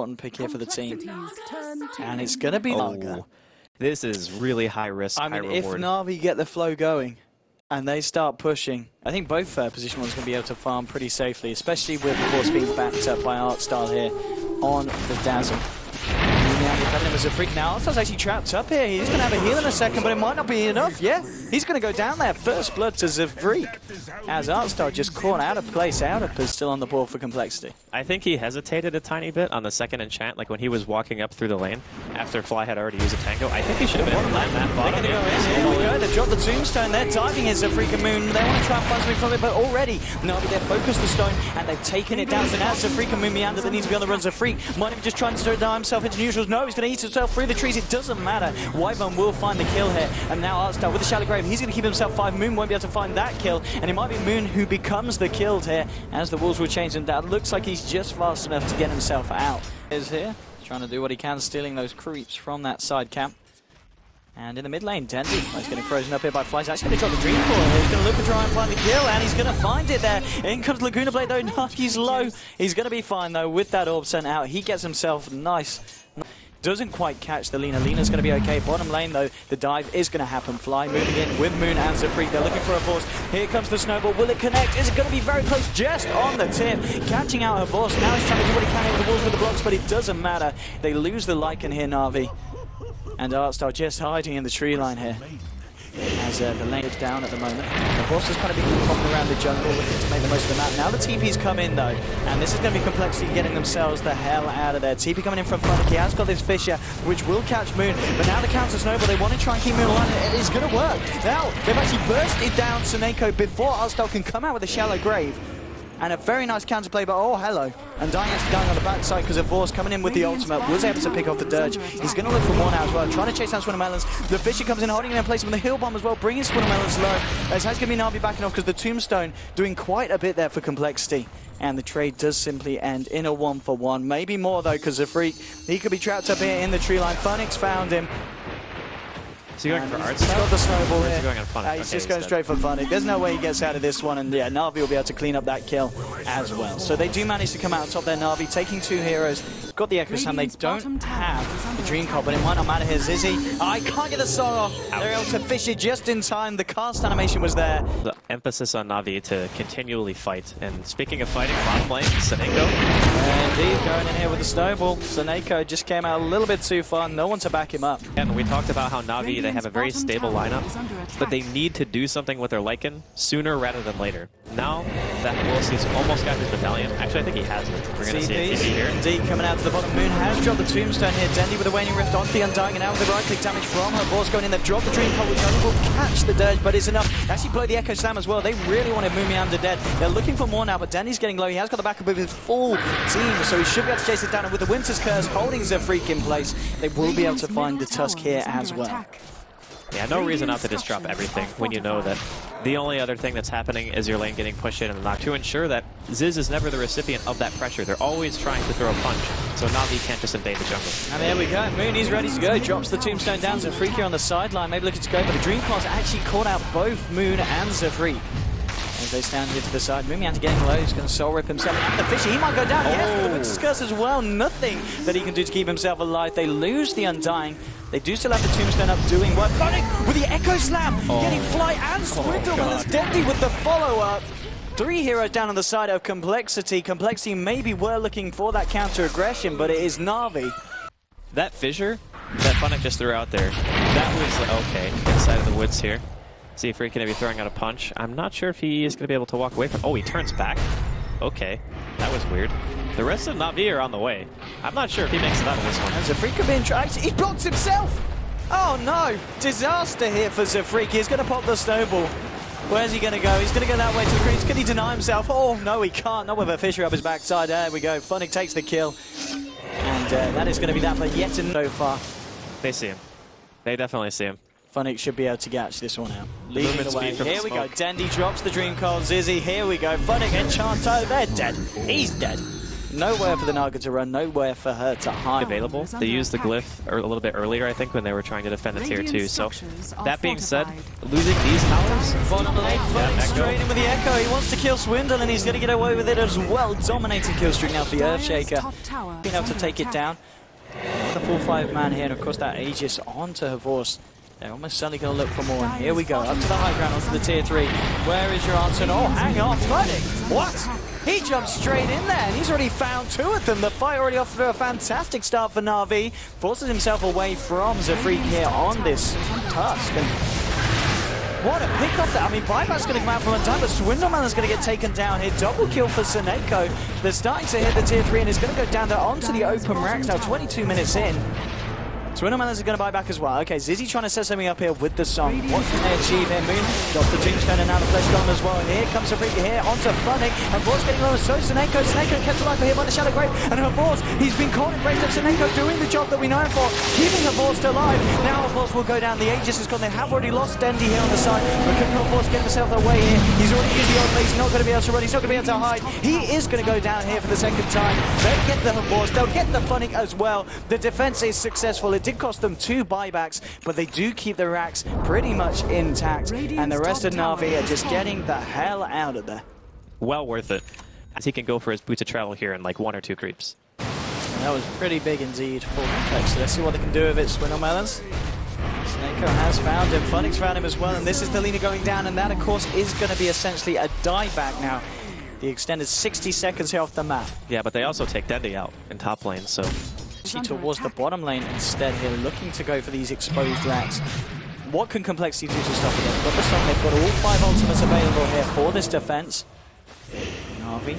important pick here for the team. And it's going to be Naga. This is really high risk, high reward. If NaVi get the flow going and they start pushing, I think both position ones going to be able to farm pretty safely, especially with the course being backed up by Artstyle here on the Dazzle. Coming in as a freak now. Artstyle's actually trapped up here. He's going to have a heal in a second, but it might not be enough. Yeah, he's going to go down there. First blood to Zafreak as Artstyle just caught out of place. Out of is still on the board for Complexity. I think he hesitated a tiny bit on the second enchant, like when he was walking up through the lane after Fly had already used a tango. I think he should have been able to land that bottom. They're going to go in. Here we go. They drop the tombstone. They're diving in Zafreak and Moon. They want to try and find something from it, but already NaVi, they've focused the stone and they've taken it down. So now Zafreak and Moon meander. They need to be on the run. Zafreak might have just trying to dive himself into neutrals. No, he's going to eat himself through the trees. It doesn't matter. Wyvern will find the kill here. And now Artstyle with the shallow grave. He's going to keep himself 5. Moon won't be able to find that kill. And it might be Moon who becomes the killed here as the walls will change. And that looks like he's just fast enough to get himself out. Is here. Trying to do what he can, stealing those creeps from that side camp. And in the mid lane, Dendy is getting frozen up here by Flies. Actually going to drop the Dream Core here. He's going to look to try and find the kill, and he's going to find it there. In comes Laguna Blade though. No, he's low. He's going to be fine though with that orb sent out. He gets himself nice. Doesn't quite catch the Lina. Lina's going to be okay. Bottom lane, though, the dive is going to happen. Fly moving in with Moon and Zafreak. They're looking for a force. Here comes the snowball. Will it connect? Is it going to be very close? Just on the tip. Catching out her force. Now he's trying to do what he can over the walls with the blocks, but it doesn't matter. They lose the Lycan here, NaVi. And Artstyle just hiding in the tree line here. As the lane is down at the moment. The horse is kind of being popping around the jungle looking to make the most of the map. Now the TP's come in though, and this is going to be Complexity getting themselves the hell out of there. TP coming in from Funnick. He has got this Fissure, which will catch Moon, but now the counter snowball. They want to try and keep Moon alive, and it is going to work. Now they've actually bursted down Suneko before Artstyle can come out with a shallow grave. And a very nice counterplay, but oh, hello. And Dying actually dying on the backside because of Vorce coming in with the ultimate, was able to pick off the Dirge. He's going to look for more now as well, trying to chase down Swinnermelons. The Fissure comes in, holding him in place with the Heal Bomb as well, bringing Swinnermelons low. It's going to be NaVi backing off because the Tombstone doing quite a bit there for Complexity. And the trade does simply end in a 1-for-1. Maybe more though, because Zafreak, he could be trapped up here in the tree line. Funix found him. Is he going for Artstyle? He's got the snowball here. Going on He's just going straight for Funnick. There's no way he gets out of this one, and yeah, NaVi will be able to clean up that kill as well. So they do manage to come out on top there, NaVi, taking 2 heroes. Got the Echo Slam, they don't have the Dream Core, but it might not matter here. Zizzy, I can't get the Soul off. They're able to fish it just in time. The cast animation was there. The emphasis on NaVi to continually fight. And speaking of fighting, bottom lane, Suneko. Indeed, going in here with the snowball. Suneko just came out a little bit too far. No one to back him up. And we talked about how NaVi, they have a very stable lineup, but they need to do something with their Lycan sooner rather than later. Now that Wolves, he's almost got his battalion. Actually, I think he has it. We're going to see a TP here. Indeed, coming out to the bottom. Moon has dropped the Tombstone here. Dendy with a Waning Rift onto the Undying, and now with the right-click damage from her. Vorce going in there, drop the Dream Core, which only will catch the Dirge, but it's enough. Actually blow the Echo Slam as well. They really wanted Moomiander dead. They're looking for more now, but Dendy's getting low. He has got the backup of his full team, so he should be able to chase it down. And with the Winter's Curse holding Zafreak in place, they will be able to find the Tusk here as well. Yeah, no reason not to just drop everything when you know that the only other thing that's happening is your lane getting pushed in and knocked, to ensure that Ziz is never the recipient of that pressure. They're always trying to throw a punch, so NaVi can't just invade the jungle. And there we go. Moon is ready to go. Drops the Tombstone down. Zafreak here on the sideline, maybe looking to go, but the Dream Core's actually caught out both Moon and Zafreak. As they stand here to the side, Moomiander getting low, he's going to soul rip himself. And the Fissure, he might go down. Yes, but the Winter's Curse as well. Nothing that he can do to keep himself alive. They lose the Undying. They do still have the Tombstone up doing work. Funnick with the Echo Slam, getting Fly and Swindle, and there's Dendy with the follow-up. 3 heroes down on the side of Complexity. Complexity maybe were looking for that counter-aggression, but it is NaVi. That Fissure that Funnick just threw out there, that was okay inside of the woods here. See if Freak can be throwing out a punch. I'm not sure if he is going to be able to walk away from. Oh, he turns back. Okay, that was weird. The rest of NaVi are on the way. I'm not sure if he makes it out of this one. And Zafreak could be in trouble. He blocks himself. Oh no! Disaster here for Zafreak. He's going to pop the snowball. Where's he going to go? He's going to go that way to the crease. Can he deny himself? Oh no, he can't. Not with a Fissure up his backside. There we go. Funnick takes the kill. And that is going to be that for yet so far. They see him. They definitely see him. Funnick should be able to catch this one out. Leading the way. Here we go. Dendy drops the Dream Core. Zizzy. Here we go. Funnick and Chanto. They're dead. He's dead. nowhere for the Naga to run, nowhere for her to hide. Available. They used the glyph a little bit earlier, I think, when they were trying to defend the tier 2. So that being said, losing these towers. Bottom lane, straight in with the Echo. He wants to kill Swindle, and he's going to get away with it as well. Dominating kill streak now for the Earthshaker. Being able to take it down. The full 5-man here, and of course that Aegis onto her force. They're almost certainly going to look for more. And here we go, up to the high ground, onto the tier 3. Where is your answer? Oh, hang on, flooding. What? He jumped straight in there, and he's already found 2 of them. The fight already off to a fantastic start for NaVi. Forces himself away from Zafreak here on this Tusk. And what a pick off that. I mean, Buyback's going to come out from one time, but Swindleman is going to get taken down here. Double kill for Seneko. They're starting to hit the tier 3, and is going to go down there onto the open racks now, 22 minutes in. Swindleman is going to buy back as well. Okay, Zizzy trying to set something up here with the song. What can they achieve here? Moon got the tombstone and now the flesh gone as well. And here comes Zafreak here onto Funnick. And Vor's getting lower. So Seneko kept alive for him on the Shadow Grave. And her Vor's, he's been caught in brace of Seneko doing the job that we know him for, keeping her Vor's still alive. Now her Vor's will go down. The Aegis is gone. They have already lost Dendy here on the side. But can her Vor's get himself away here? He's already used the odd, but he's not going to be able to run. He's not going to be able to hide. He is going to go down here for the second time. They get the Vor's. They'll get the Funnick as well. The defense is successful. It did cost them 2 buybacks, but they do keep the racks pretty much intact, and the rest of NaVi are just getting the hell out of there. Well worth it, as he can go for his boots of travel here in like 1 or 2 creeps. And that was pretty big indeed for Complex. So let's see what they can do with it. Swindlemelons. Seneko has found him, Funnick's found him as well, and this is the Lina going down, and that of course is going to be essentially a dieback now. The extended 60 seconds here off the map. Yeah, but they also take Dendy out in top lane, so towards the bottom lane instead here, looking to go for these exposed racks. What can Complexity do to stop it? They've got the song, they've got all 5 ultimates available here for this defense. NaVi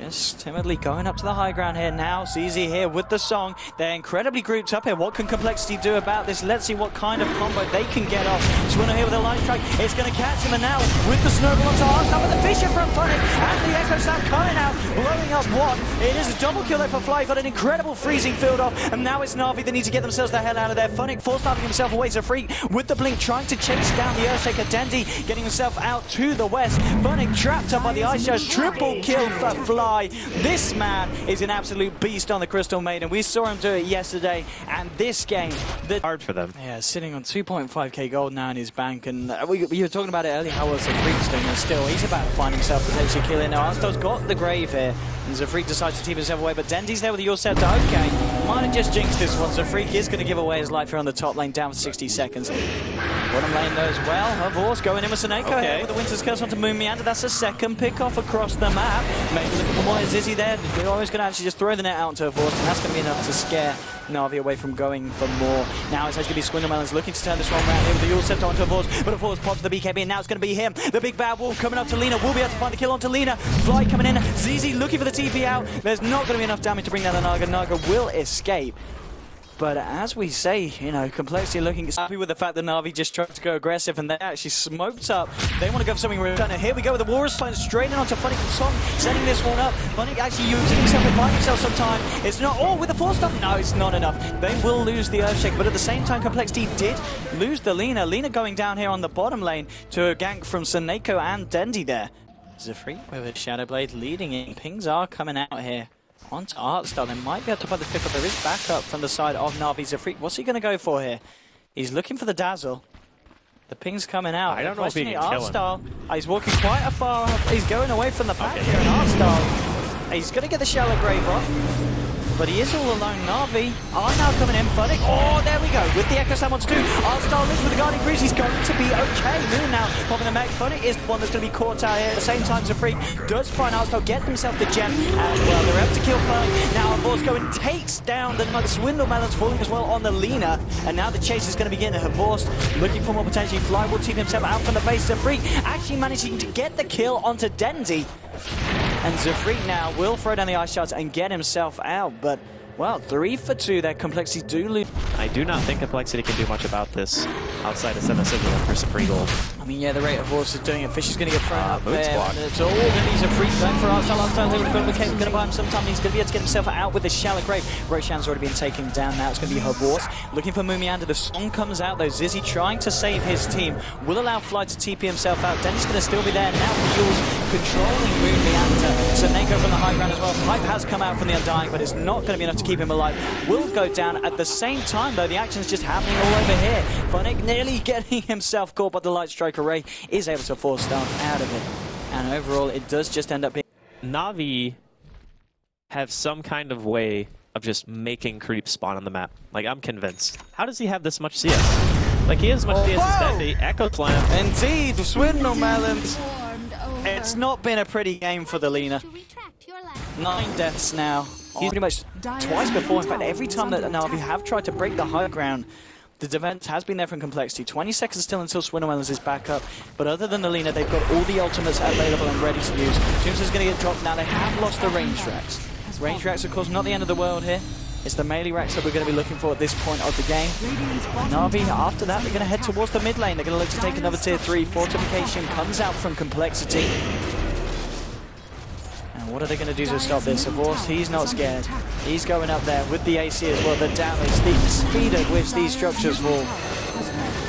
just timidly going up to the high ground here now. ZZ here with the song. They're incredibly grouped up here. What can Complexity do about this? Let's see what kind of combo they can get off. Swinner here with a line strike. It's going to catch him, and now with the snowball onto Arsenal with the Fisher from Funnick and the Echo Slam coming out, blowing up one. It is a double kill there for Fly. Got an incredible freezing field off, and now it's NaVi that need to get themselves the hell out of there. Funnick force-starving himself away. Zafreak with the blink trying to chase down the Earthshaker. Dendy getting himself out to the west. Funnick trapped up by the Ice Charge. Triple kill for Fly. This man is an absolute beast on the Crystal Maiden. We saw him do it yesterday, and this game, hard for them. Yeah, sitting on 2.5k gold now in his bank, and we were talking about it earlier, how was Zafreak's doing, and still he's about to find himself potentially killing. Now Arsto's got the grave here, and Zafreak decides to team himself away, but Dendy's there with the Your Scepter. Okay, might have just jinxed this one. Zafreak is going to give away his life here on the top lane, down for 60 seconds. Bottom lane though as well. Of course, going in with Seneko here with the Winter's Curse onto Moon Meander. That's a second pick off across the map. Maybe looking for more Zizzy there. They're always going to actually just throw the net out to her force, and that's going to be enough to scare NaVi away from going for more. Now it's actually going to be Swindlemelons looking to turn this one around here with the Yule Scepter onto her force, but of course pops the BKB, and now it's going to be him. The big bad wolf coming up to Lina. Will be able to find the kill onto Lina. Fly coming in. ZZ looking for the TP out. There's not going to be enough damage to bring down the Naga. Naga will escape. But as we say, you know, Complexity looking happy with the fact that NaVi just tried to go aggressive, and they actually smoked up. They want to go for something return. Here we go with the Walrus Plane straight in onto Funnick and Song, setting this one up. Funnick actually using himself and buying himself some time. It's not, oh, with the force stuff? No, it's not enough. They will lose the Earthshake, but at the same time, Complexity did lose the Lina. Lina going down here on the bottom lane to a gank from Seneko and Dendy there. Zafreak with a Shadow Blade leading in. Pings are coming out here. Onto Artstar, they might be able to find the pick up. There is backup from the side of NaVi. Zafreak, what's he going to go for here? He's looking for the Dazzle. The ping's coming out. I don't know if he can kill him. He's walking quite a far off. He's going away from the pack here, and Artstar. He's going to get the Shallow Grave off. But he is all alone. NaVi are now coming in. Funnick. Oh, there we go. With the Echo Slam on 2. Artstar lives with the Guardian Greaves. He's going to be okay. Moon now popping the mech. Funnick is the one that's going to be caught out here. At the same time, Zafreak does find Artstar, get himself the gem as well. They're able to kill Funnick. Now, of course, going takes down the Swindlemelons, falling as well on the Lina. And now the chase is going to begin. Havorst looking for more potentially. Fly will team himself out from the base. Zafreak actually managing to get the kill onto Dendy. And Zafreak now will throw down the Ice Shards and get himself out. But, well, 3 for 2 there. Complexity do lose. I do not think Complexity can do much about this outside of 7 Sigil for Supreme Gold. mean, yeah, the rate of horse is doing it. Fish is going to get thrown up there. Block. It's all going to be a free going for Artstyle. Artstyle here with the Cave. Going to buy him some time. He's going to be able to get himself out with the Shallow Grave. Roshan's already been taken down now. It's going to be her horse. Looking for Mumianda. The song comes out though. Zizzy trying to save his team. Will allow Fly to TP himself out. Denny's going to still be there. Now Fuels controlling Mumianda. Soneko from the high ground as well. Pipe has come out from the Undying, but it's not going to be enough to keep him alive. Will go down at the same time though. The action's just happening all over here. Funnick nearly getting himself caught, but the Light Strike Array is able to force down out of it. And overall, it does just end up being... NaVi have some kind of way of just making creeps spawn on the map. Like, I'm convinced. How does he have this much CS? Like, he has as much CS as Dandy. Echo Slam. Indeed, Swindle Melons. It's not been a pretty game for the Lina. 9 deaths now. He's pretty much twice before. In fact, every time that NaVi have tried to break the high ground, the defense has been there from Complexity. 20 seconds still until Swindle Melons is back up. But other than the Lina, they've got all the ultimates available and ready to use. Tombs is going to get dropped now. They have lost the range racks. Range racks, of course, not the end of the world here. It's the melee racks that we're going to be looking for at this point of the game. NaVi, after that, they're going to head towards the mid lane. They're going to look to take another tier 3. Fortification comes out from Complexity. And what are they going to do to stop this? Of course, he's not scared. He's going up there with the AC as well. The damage, the speed at which these structures fall.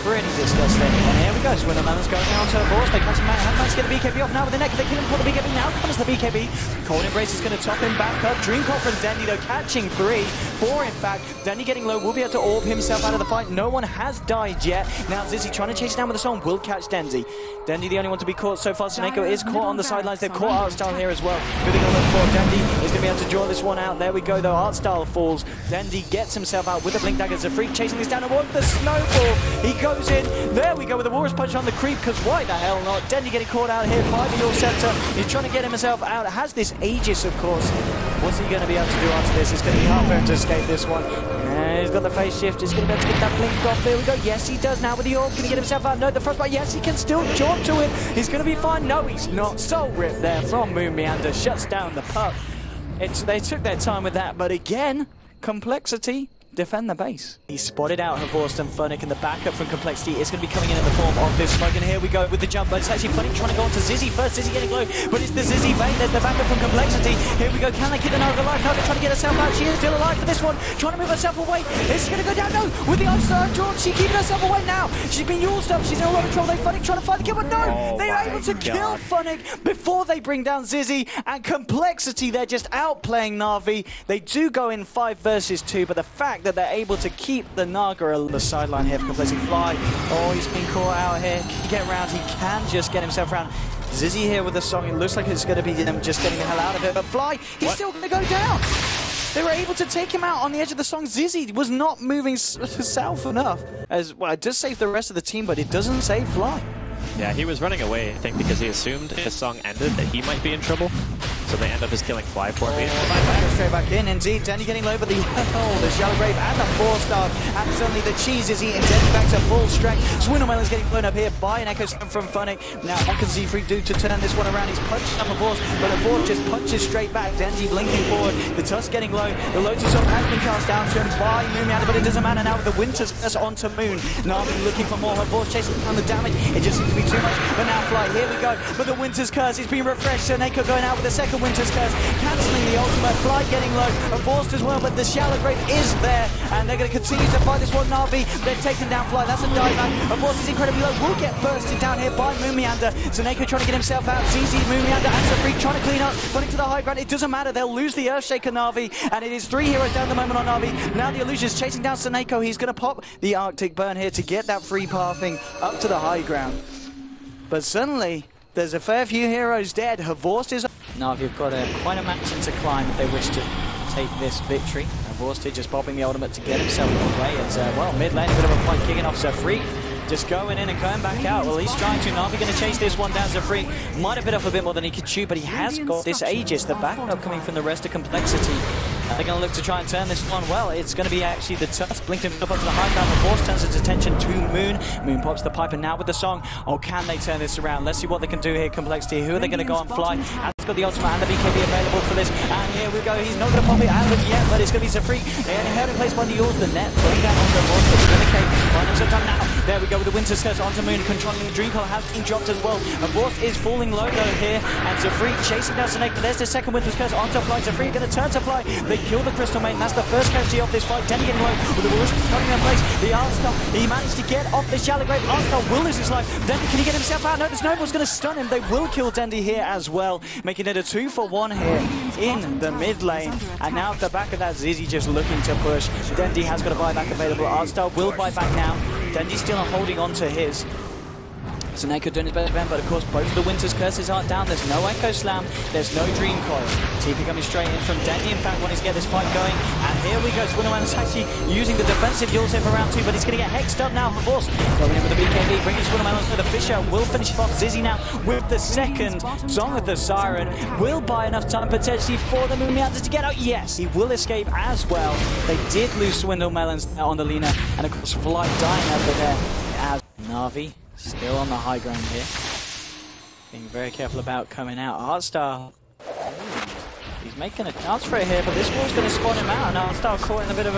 Pretty disgusting. And here we go. Swindle Melons going down to Horse. They catch him out. Handman's get the BKB off now with the neck. They kill him for the BKB. Now comes the BKB. CoL Embrace is going to top him back up. Dreamcoat from Dendy though, catching 3. 4 in fact. Dendy getting low. Will be able to orb himself out of the fight. No one has died yet. Now Zizzy trying to chase down with the song. Will catch Dendy. Dendy the only one to be caught so far. Soneko is caught on the sidelines. They've caught Artstyle here as well. Moving on for Dendy is going to be able to draw this one out. There we go though. Artstyle falls. Dendy gets himself out with the Blink Dagger. As a freak chasing this down and what the snowball. He goes in. There we go with the Warriors Punch on the creep, because why the hell not? Dendy getting caught out here by the Your Scepter. He's trying to get himself out. Has this Aegis, of course. What's he going to be able to do after this? It's going to be hard for him to escape this one. He's got the face shift. He's going to be able to get that blink off. There we go. Yes, he does now with the orb. Can he get himself out? No, the frostbite. Yes, he can still jaunt to it. He's going to be fine. No, he's not. Soul Rip there from Mumianda. Shuts down the puck. They took their time with that, but again, Complexity defend the base. He spotted out Horst and Funnick, and the backup from Complexity is going to be coming in the form of this smoke. And here we go with the jump, but it's actually Funnick trying to go on to Zizzy first. Zizzy getting low, but it's the Zizzy vein. There's the backup from Complexity. Here we go. Can they keep the Naga alive? No, they're trying to get herself out. She is still alive for this one. Trying to move herself away. It's going to go down. No, with the ice drawn. She's keeping herself away now. She's been used up. She's in a lot of trouble. Funnick trying to fight the kill, but no, they are able to kill Funnick before they bring down Zizzy. And Complexity, they're just outplaying NaVi. They do go in 5 versus 2, but the fact that they're able to keep the Naga on the sideline here for Complexity. Fly. Oh, he's been caught out here. Can he get around? He can just get himself around. Zizzy here with the song. It looks like it's going to be them just getting the hell out of it. But Fly, he's still going to go down. They were able to take him out on the edge of the song. Zizzy was not moving south enough. As well, it does save the rest of the team, but it doesn't save Fly. Yeah, he was running away, I think, because he assumed his song ended that he might be in trouble. So they end up just killing Fly for me. Straight back in, indeed. Danny getting low, but the Shallow Grave and the 4-star. And suddenly the cheese is eating. Danny back to full strength. Swindle Melons getting blown up here by an Echo Slam from Funnick. Now, what can Z-Freak do to turn this one around? He's punched up a Force, but the Force just punches straight back. Dandy blinking forward. The Tusk getting low. The Lotus Song has been cast down to him by Mumianda, but it doesn't matter now with the Winter's Curse onto Moon. NaVi looking for more. Her Force chasing down the damage. It just seems to be too much. But now Fly, here we go. But the Winter's Curse is being refreshed. And Echo going out with the second Winter's Curse. Cancelling the ultimate. Fly getting low. A Forced as well, but the Shallow Grave is there. And they're going to continue to fight this one. NaVi, they're taking down Fly. That's a dive back. A Forced is incredibly low. Will get bursted down here by Mumianda. Soneko trying to get himself out. ZZ, Mumianda, and Safreak trying to clean up. Running to the high ground. It doesn't matter. They'll lose the Earthshaker NaVi. And it is 3 heroes down the moment on NaVi. Now the Illusion's chasing down Soneko. He's going to pop the Arctic Burn here to get that free pathing up to the high ground. But suddenly, there's a fair few heroes dead. Horst is... NaVi have got quite a mountain to climb if they wish to take this victory. Horst just popping the ultimate to get himself away. It's, well, mid lane, a bit of a fight kicking off Safreak. Just going in and going back out. Well, he's trying to. NaVi going to chase this one down. Safreak might have bit off a bit more than he could chew, but he has got this Aegis. The backup coming from the rest of Complexity. They're going to look to try and turn this one. Well, it's going to be actually the Tusk. Blinked him up to the high ground. The Force turns its attention to Moon. Moon pops the pipe, and now with the song. Oh, can they turn this around? Let's see what they can do here, Complexity. Who are they going to go and Fly? Has got the ultimate and the BKB available for this. And here we go. He's not going to pop it out of it yet, but it's going to be Safreak. And held in place by the Yours. The net pulling down onto the Force, but it's going to cave. Finding some time now. There we go with the Winter's Curse onto Moon, controlling the Dream CoL has been dropped as well. Vorst is falling low though here, and Zafreak chasing down Snake, but there's the second Winter's Curse onto Fly. Zafreak going to turn to Fly. They kill the Crystal Maiden. That's the first casualty of this fight. Dendy getting low with the Wolves coming in place. The Artstar, he managed to get off the Shallow Grave. Artstar will lose his life. Dendy, can he get himself out? No, the Snowball's going to stun him. They will kill Dendy here as well, making it a 2-for-1 here in the mid lane. And now at the back of that, Zizzy just looking to push. Dendy has got a buyback available. Artstar will buy back now. Dendy's still holding on to his. Snake doing his best event, but of course both of the Winter's Curses aren't down. There's no Echo Slam, there's no Dream CoL. TP coming straight in from Dendy, in fact, wanting to get this fight going. And here we go, Swindleman's actually using the defensive Yules here for round 2, but he's going to get hexed up now for Vorst. Going in with the BKB, bringing Swindleman onto the Fisher, will finish off Zizzy now with the second Song of the Siren. Will buy enough time potentially for the Moomians to get out. Yes, he will escape as well. They did lose Swindle Melons on the Lina, and of course Fly dying over there as NaVi. Still on the high ground here. Being very careful about coming out. Artstar, he's making a chance for it here, but this wall's going to spawn him out. And Artstar caught in a bit of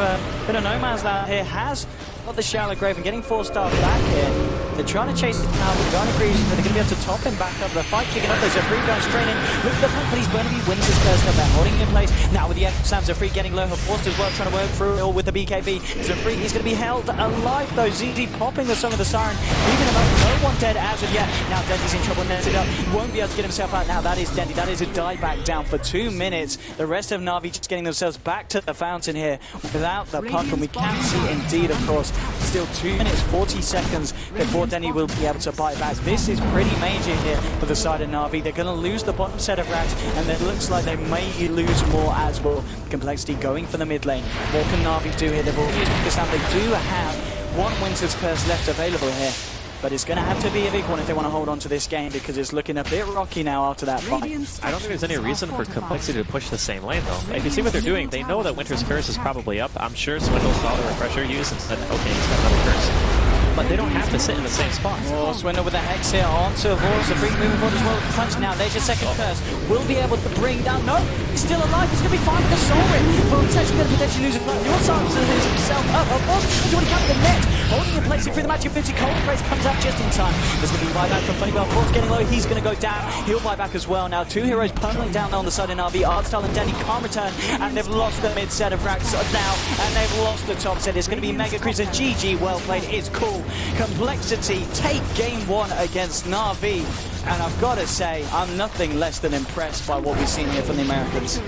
no man's land here. Has got the Shallow Grave and getting 4-star back here. They're trying to chase it now, but Ghana agrees that they're going to be able to top him back up. The fight kicking up, there's a free going straight in. Look at the front, but he's going to be Winter's Curse up there, holding him in place. Now with the Echo Slam, Zafreak getting low, Forced as well, trying to work through it all with the BKB. Zafreak, he's going to be held alive though. ZZ popping the Song of the Siren, leaving him up, no one dead as of yet. Now Dendy's in trouble, netted up, won't be able to get himself out. Now that is Dendy, that is a dieback down for 2 minutes. The rest of NaVi just getting themselves back to the fountain here without the puck, and we can see indeed, of course, still 2 minutes 40 seconds before Dendy will be able to buy back. This is pretty major here for the side of NaVi. They're going to lose the bottom set of racks, and it looks like they may lose more as well. Complexity going for the mid lane. What can NaVi do here? They've already used this out. They do have one Winter's Curse left available here, but it's going to have to be a big one if they want to hold on to this game, because it's looking a bit rocky now after that fight. I don't think there's any reason for Complexity to push the same lane, though. If you see what they're doing, they know that Winter's Curse is probably up. I'm sure Swindle saw the refresher use and said, okay, he's got another curse. But they don't have to sit in the same spot. Oh, Swindle with a Hex here onto Vorst. Zafreak moving forward as well. Punch now. There's your second curse. Will be able to bring down. No, he's still alive. He's going to be fine with the Soul Ring. But he's actually going to potentially lose a fight. Your side to lose himself up. Vorst is already covered the net. Holding in place through the match. 50 Cold Praise comes out just in time. There's going to be a buyback from Funnybell. Vorst getting low. He's going to go down. He'll buy back as well. Now, 2 heroes permanently down there on the side of NaVi. Artstar and Denny can't return. And they've lost the mid set of racks now. And they've lost the top set. It's going to be Mega Cruiser. GG. Well played. It's cool. Complexity take game 1 against NaVi, and I've got to say, I'm nothing less than impressed by what we've seen here from the Americans.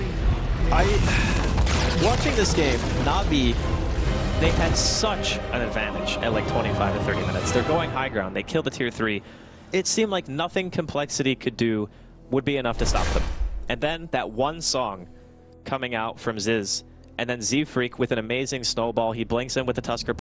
Watching this game, NaVi, they had such an advantage at like 25 to 30 minutes. They're going high ground. They killed the tier 3. It seemed like nothing Complexity could do would be enough to stop them. And then that one song coming out from Ziz, and then Zafreak with an amazing snowball. He blinks in with the Tusker